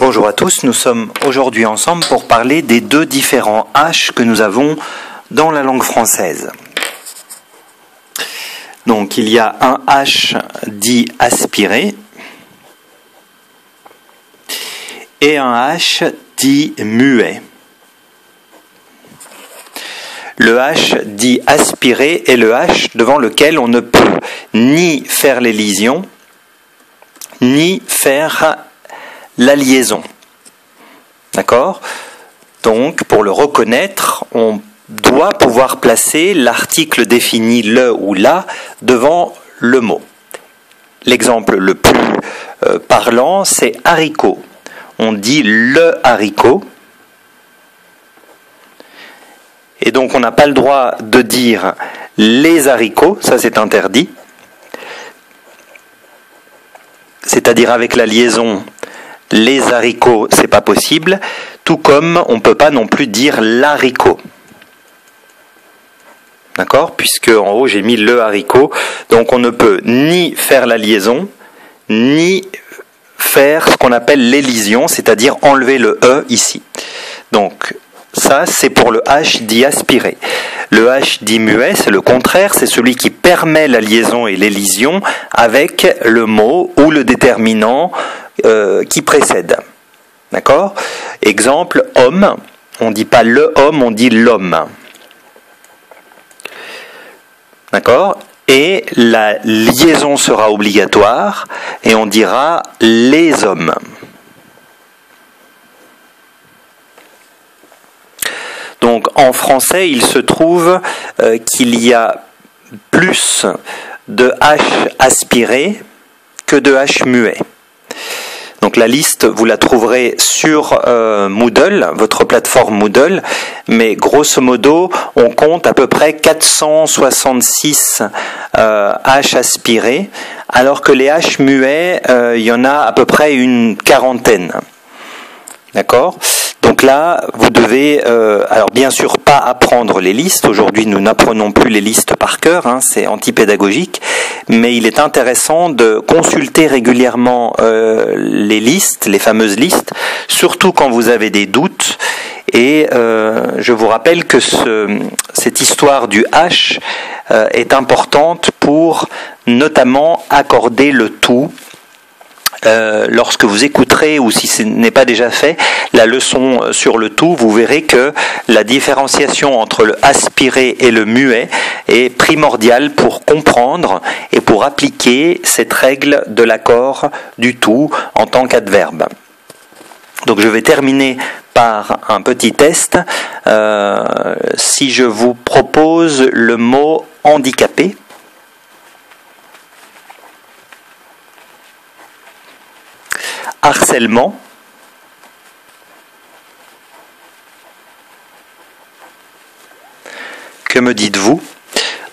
Bonjour à tous, nous sommes aujourd'hui ensemble pour parler des deux différents H que nous avons dans la langue française. Donc il y a un H dit aspiré et un H dit muet. Le H dit aspiré est le H devant lequel on ne peut ni faire l'élision, ni faire la liaison. D'accord ? Donc, pour le reconnaître, on doit pouvoir placer l'article défini le ou la devant le mot. L'exemple le plus parlant, c'est haricot. On dit le haricot. Et donc, on n'a pas le droit de dire les haricots, ça c'est interdit. C'est-à-dire avec la liaison, les haricots, c'est pas possible, tout comme on ne peut pas non plus dire l'haricot. D'accord ? Puisque en haut j'ai mis le haricot, donc on ne peut ni faire la liaison, ni faire ce qu'on appelle l'élision, c'est-à-dire enlever le E ici. Donc ça c'est pour le H dit aspiré. Le H dit muet, c'est le contraire, c'est celui qui permet la liaison et l'élision avec le mot ou le déterminant qui précède. D'accord ? Exemple, homme, on ne dit pas le homme, on dit l'homme. D'accord ? Et la liaison sera obligatoire et on dira les hommes. Donc en français, il se trouve qu'il y a plus de H aspiré que de H muet. Donc la liste, vous la trouverez sur Moodle, votre plateforme Moodle, mais grosso modo, on compte à peu près 466 H aspirés, alors que les H muets, il y en a à peu près une quarantaine. D'accord ? Donc là, vous devez, alors bien sûr pas apprendre les listes. Aujourd'hui, nous n'apprenons plus les listes par cœur, c'est antipédagogique. Mais il est intéressant de consulter régulièrement les listes, les fameuses listes, surtout quand vous avez des doutes. Et je vous rappelle que cette histoire du H est importante pour notamment accorder le tout. Lorsque vous écouterez, ou si ce n'est pas déjà fait, la leçon sur le tout, vous verrez que la différenciation entre le aspiré et le muet est primordiale pour comprendre et pour appliquer cette règle de l'accord du tout en tant qu'adverbe. Donc je vais terminer par un petit test. Si je vous propose le mot handicapé, harcèlement, que me dites-vous ?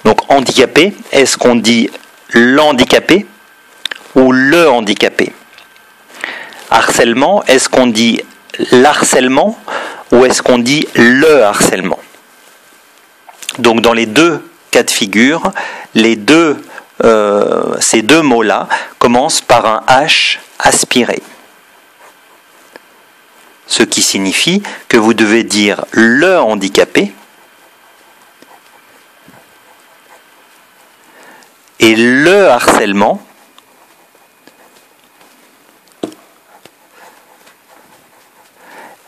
Donc handicapé, est-ce qu'on dit l'handicapé ou le handicapé ? Harcèlement, est-ce qu'on dit l'harcèlement ou est-ce qu'on dit le harcèlement ? Donc dans les deux cas de figure, ces deux mots-là commencent par un H aspiré. Ce qui signifie que vous devez dire le handicapé et le harcèlement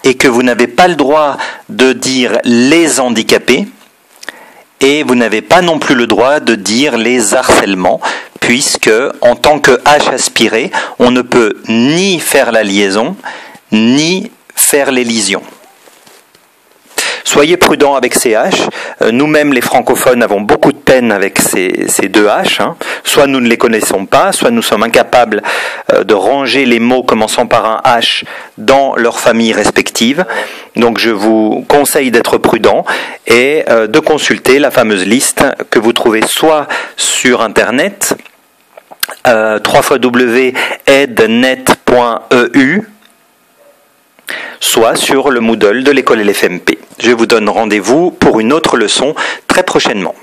et que vous n'avez pas le droit de dire les handicapés et vous n'avez pas non plus le droit de dire les harcèlements puisque en tant que H aspiré, on ne peut ni faire la liaison ni faire l'élision. Soyez prudents avec ces H. Nous-mêmes, les francophones, avons beaucoup de peine avec ces deux H. Soit nous ne les connaissons pas, soit nous sommes incapables de ranger les mots commençant par un H dans leur famille respective. Donc je vous conseille d'être prudents et de consulter la fameuse liste que vous trouvez soit sur Internet, www.ednet.eu, soit sur le Moodle de l'école LFMP. Je vous donne rendez-vous pour une autre leçon très prochainement.